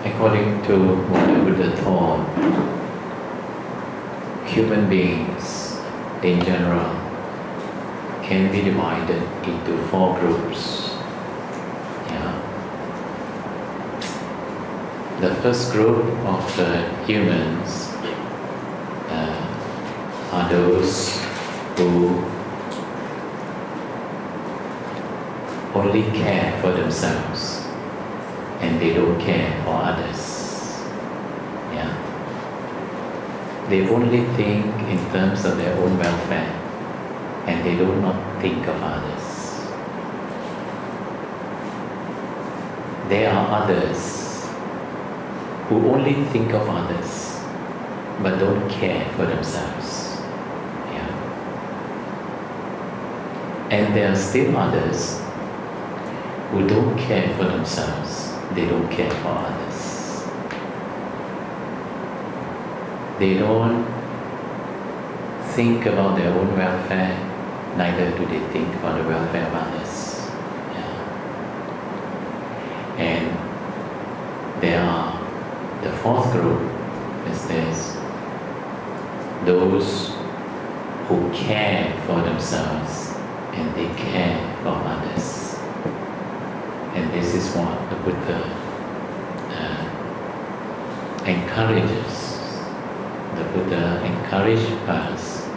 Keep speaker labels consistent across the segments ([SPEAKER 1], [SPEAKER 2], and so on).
[SPEAKER 1] according to what the Buddha taught, human beings in general can be divided into 4 groups. The first group of humans are those who only care for themselves and they don't care for others. They only think in terms of their own welfare and they do not think of others. There are others who only think of others but don't care for themselves. And there are still others who don't care for themselves, they don't care for others. They don't think about their own welfare, neither do they think about the welfare of others. And there are the 4th group is this, those who care for themselves and they care for others. And this is what the Buddha encourages. The Buddha encourages us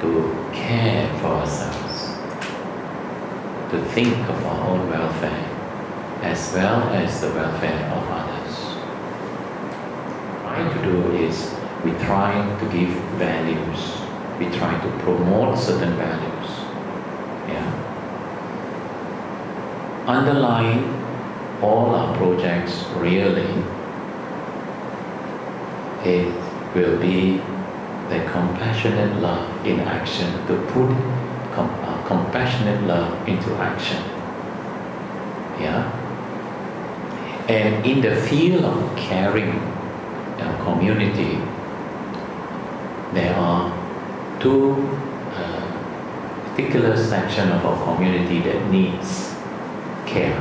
[SPEAKER 1] to care for ourselves, to think of our own welfare as well as the welfare of others. What we try to do is we try to give values, we try to promote certain values. Underlying all our projects really, it will be the compassionate love in action, to put compassionate love into action. And in the field of caring community, there are 2 particular sections of our community that needs care,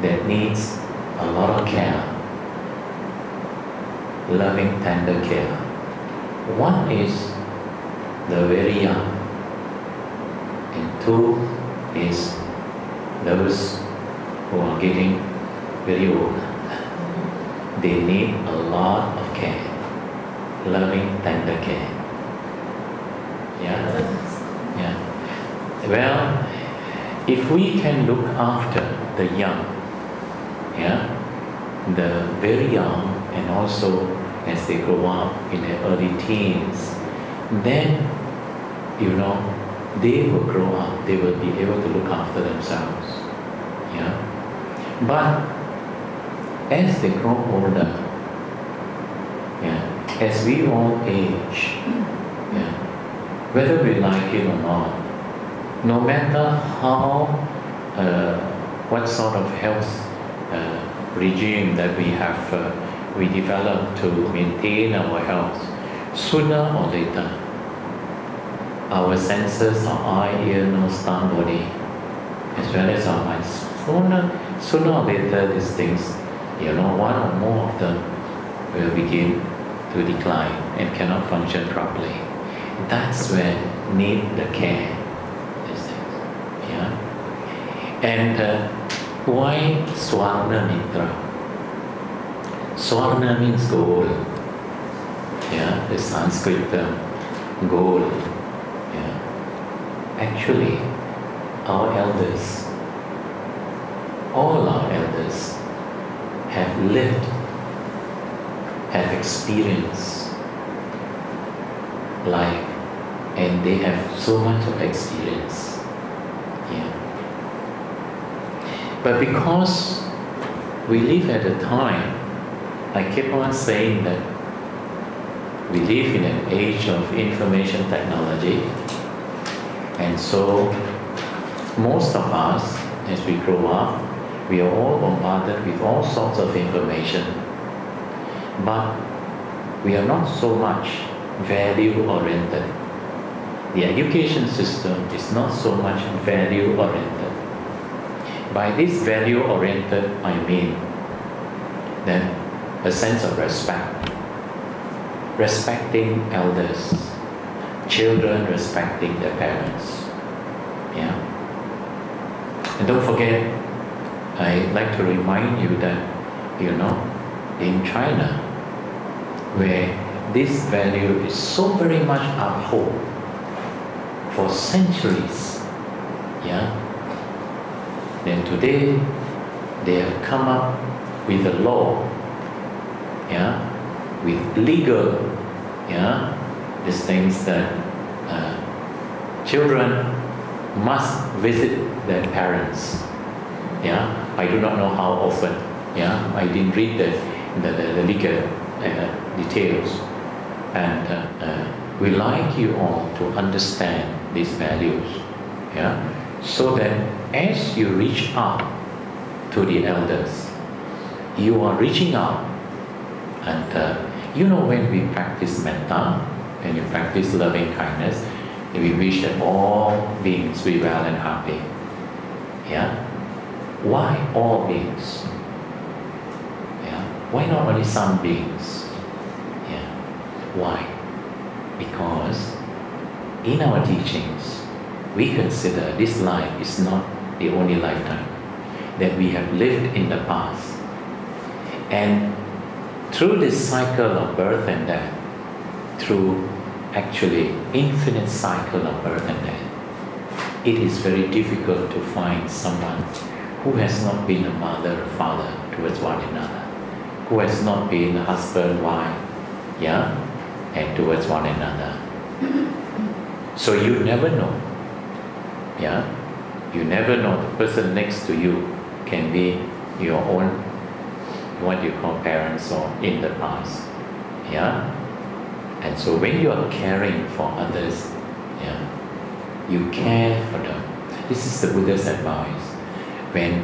[SPEAKER 1] that needs a lot of care, loving, tender care. One is the very young, and 2 is those who are getting very old. They need a lot of care, loving, tender care. Well, if we can look after the young, the very young, and also as they grow up in their early teens, then they will grow up, they will be able to look after themselves. But as they grow older, as we all age, whether we like it or not, no matter how, what sort of health regime that we develop to maintain our health, sooner or later, our senses, our eye, ear, nose, tongue, body, as well as our minds, sooner or later these things, one or more of them will begin to decline and cannot function properly. That's where need the care. And why Suvarnamitra? Suvarna means gold. The Sanskrit term, gold. Actually, our elders, all our elders, have lived, have experienced life, and they have so much of experience. But because we live at a time, I keep on saying that we live in an age of information technology, and so most of us, as we grow up, we are all bombarded with all sorts of information, but we are not so much value-oriented. The education system is not so much value-oriented. By this value-oriented, I mean that a sense of respect, respecting elders, children respecting their parents. Yeah. And don't forget, I'd like to remind you that, in China, where this value is so very much upheld for centuries, yeah, then today they have come up with a law, yeah, with legal, yeah, these things that children must visit their parents. Yeah, I do not know how often. Yeah, I didn't read the legal details, and we like you all to understand these values. Yeah, so that as you reach out to the elders, you are reaching out, and when we practice metta, when you practice loving kindness, we wish that all beings be well and happy. Yeah. Why all beings? Yeah. Why not only some beings? Yeah. Why? Because in our teachings, we consider this life is not the only lifetime that we have lived in the past. And through this cycle of birth and death, through actually infinite cycle of birth and death, it is very difficult to find someone who has not been a mother or father towards one another, who has not been a husband, wife, yeah, and towards one another. So you never know, yeah, you never know the person next to you can be your own, what you call parents or in the past, yeah. And so when you are caring for others, yeah, you care for them. This is the Buddha's advice. When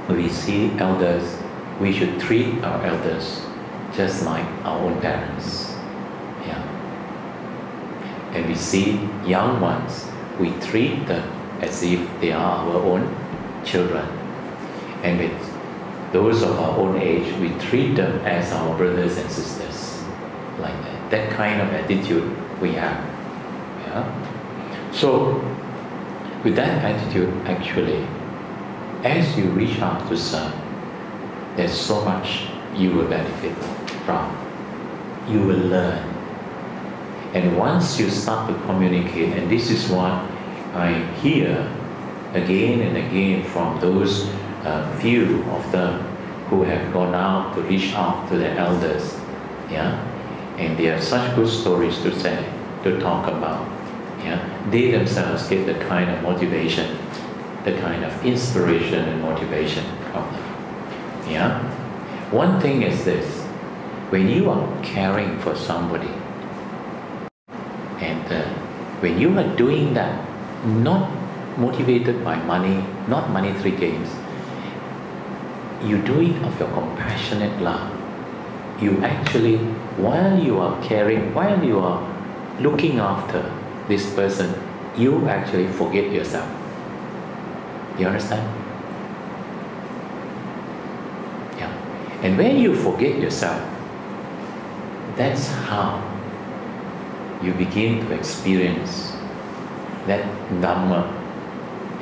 [SPEAKER 1] we see elders, we should treat our elders just like our own parents. Yeah. And we see young ones, we treat them as if they are our own children. And with those of our own age, we treat them as our brothers and sisters. Like that. That kind of attitude we have. Yeah? So, with that attitude, actually, as you reach out to serve, there's so much you will benefit from. You will learn. And once you start to communicate, and this is what I hear again and again from those few of them who have gone out to reach out to their elders, yeah, and they have such good stories to say, to talk about, yeah, they themselves get the kind of motivation, the kind of inspiration and motivation from them. Yeah? One thing is this, when you are caring for somebody, and when you are doing that, not motivated by money, not monetary gains, you do it of your compassionate love. You actually, while you are caring, while you are looking after this person, you actually forget yourself. You understand? Yeah. And when you forget yourself, that's how you begin to experience that Dhamma.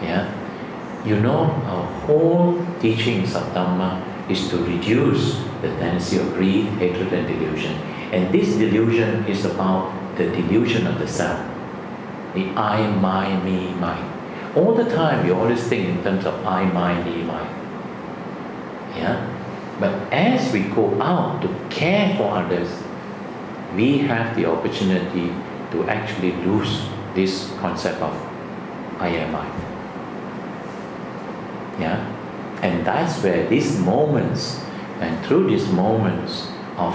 [SPEAKER 1] Yeah. You know, our whole teachings of Dhamma is to reduce the tendency of greed, hatred, and delusion. And this delusion is about the delusion of the self. The I, my, me, mine. All the time, you always think in terms of I, my, me, mine. Yeah? But as we go out to care for others, we have the opportunity to actually lose this concept of I am I. Yeah? And that's where these moments, and through these moments of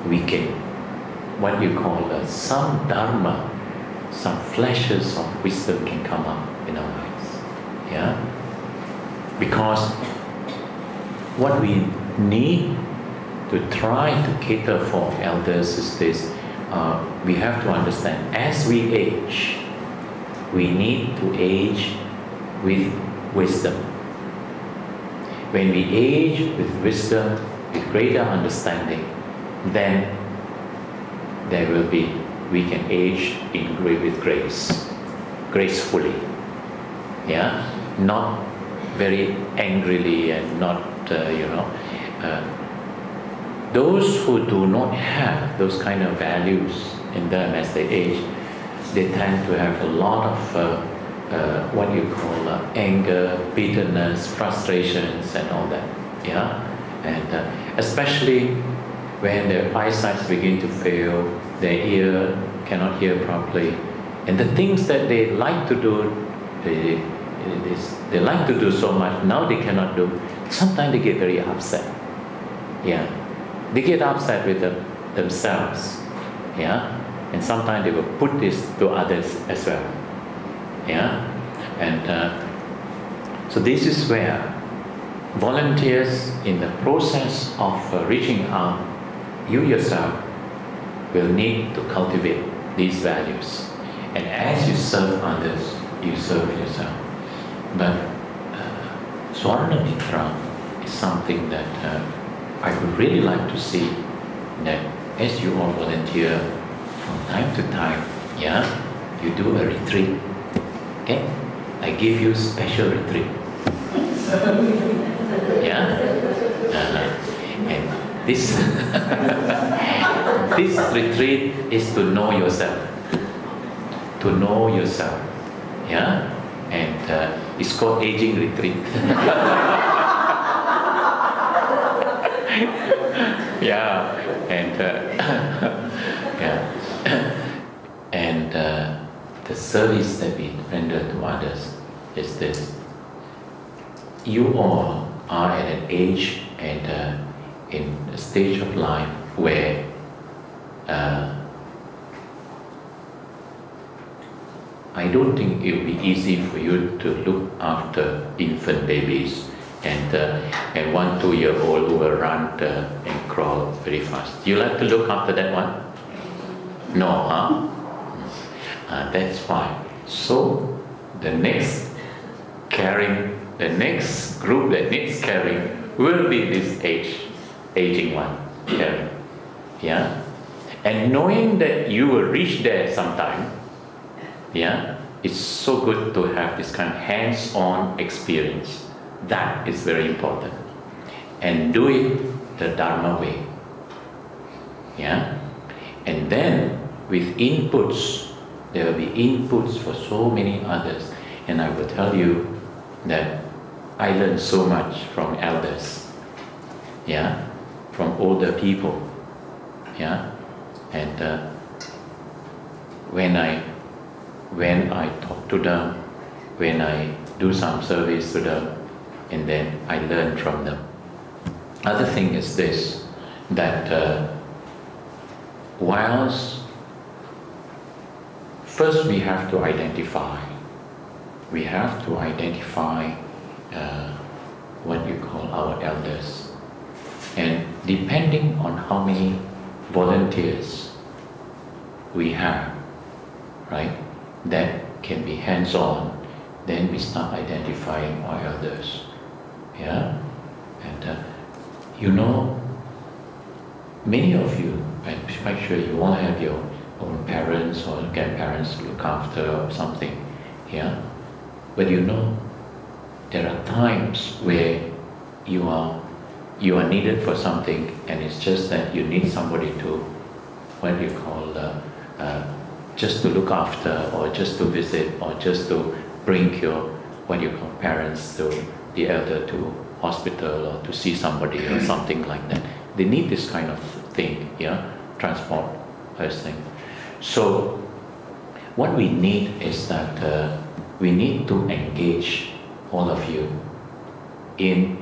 [SPEAKER 1] weekend, what you call some Dharma, some flashes of wisdom can come up in our lives. Yeah? Because what we need to try to cater for elders is this, we have to understand, as we age, we need to age with wisdom. When we age with wisdom, with greater understanding, then we can age with grace, gracefully. Yeah, not very angrily and not, those who do not have those kind of values in them as they age, they tend to have a lot of what you call anger, bitterness, frustrations, and all that. Yeah, and especially when their eyesight begin to fail, their ear cannot hear properly, and the things that they like to do, they like to do so much, now they cannot do. Sometimes they get very upset. Yeah, they get upset with themselves. Yeah, and sometimes they will put this to others as well. Yeah, and so this is where volunteers, in the process of reaching out, you yourself will need to cultivate these values. And as you serve others, you serve yourself. But Suvarnamitra is something that I would really like to see, that as you all volunteer from time to time, yeah, you do a retreat. Okay? I give you special retreat. Yeah? And this this retreat is to know yourself. To know yourself. Yeah? And it's called aging retreat. Yeah, and yeah, and the service that we render to others is this: you all are at an age and in a stage of life where I don't think it will be easy for you to look after infant babies and 1-2-year-old who will run and crawl very fast. You like to look after that one? No, huh? That's why. So the next group that needs caring will be this aging one, caring. Yeah? And knowing that you will reach there sometime, yeah, it's so good to have this kind of hands-on experience. That is very important. And do it the Dharma way. Yeah? And then with inputs, there will be inputs for so many others. And I will tell you that I learned so much from elders. Yeah? From older people. Yeah? And when I talk to them, when I do some service to them, and then I learn from them. Other thing is this, that whilst first we have to identify what you call our elders, and depending on how many volunteers we have, right, that can be hands-on, then we start identifying our elders. Yeah? And many of you, I'm quite sure you all have your own parents or grandparents to look after or something. Yeah? But there are times where you are needed for something, and it's just that you need somebody to, what you call, just to look after, or just to visit, or just to bring your, what you call, parents to the elder to hospital, or to see somebody or something like that. They need this kind of thing, yeah, transport person. So what we need is that we need to engage all of you in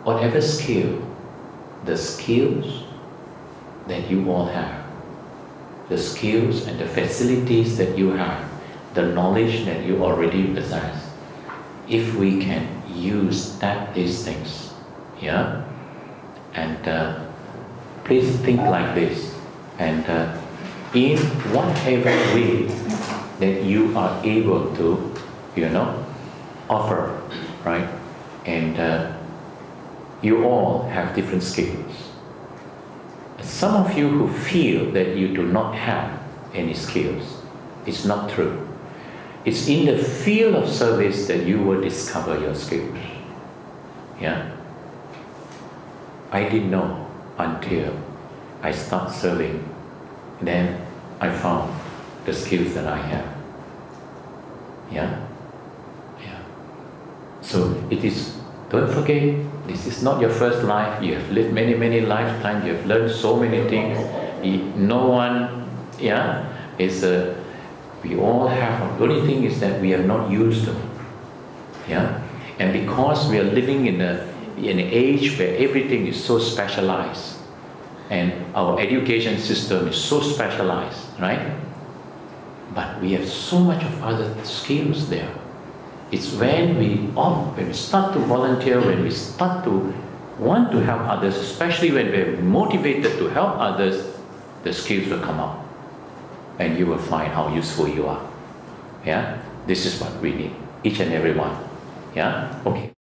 [SPEAKER 1] whatever skill, the skills that you all have, the skills and the facilities that you have, the knowledge that you already possess. If we can use these things, yeah, and please think like this, and in whatever way that you are able to, offer, right? And you all have different skills. Some of you who feel that you do not have any skills, it's not true. It's in the field of service that you will discover your skills. Yeah? I didn't know until I started serving. Then I found the skills that I have. Yeah? Yeah. So it is, don't forget, this is not your first life. You have lived many, many lifetimes. You have learned so many things. No one, yeah, is we all have, the only thing is that we have not used them. Yeah? And because we are living in an age where everything is so specialized, and our education system is so specialized, right? But we have so much of other skills there. It's when we start to volunteer, when we start to want to help others, especially when we're motivated to help others, the skills will come out. And you will find how useful you are. Yeah? This is what we need, each and every one. Yeah? Okay.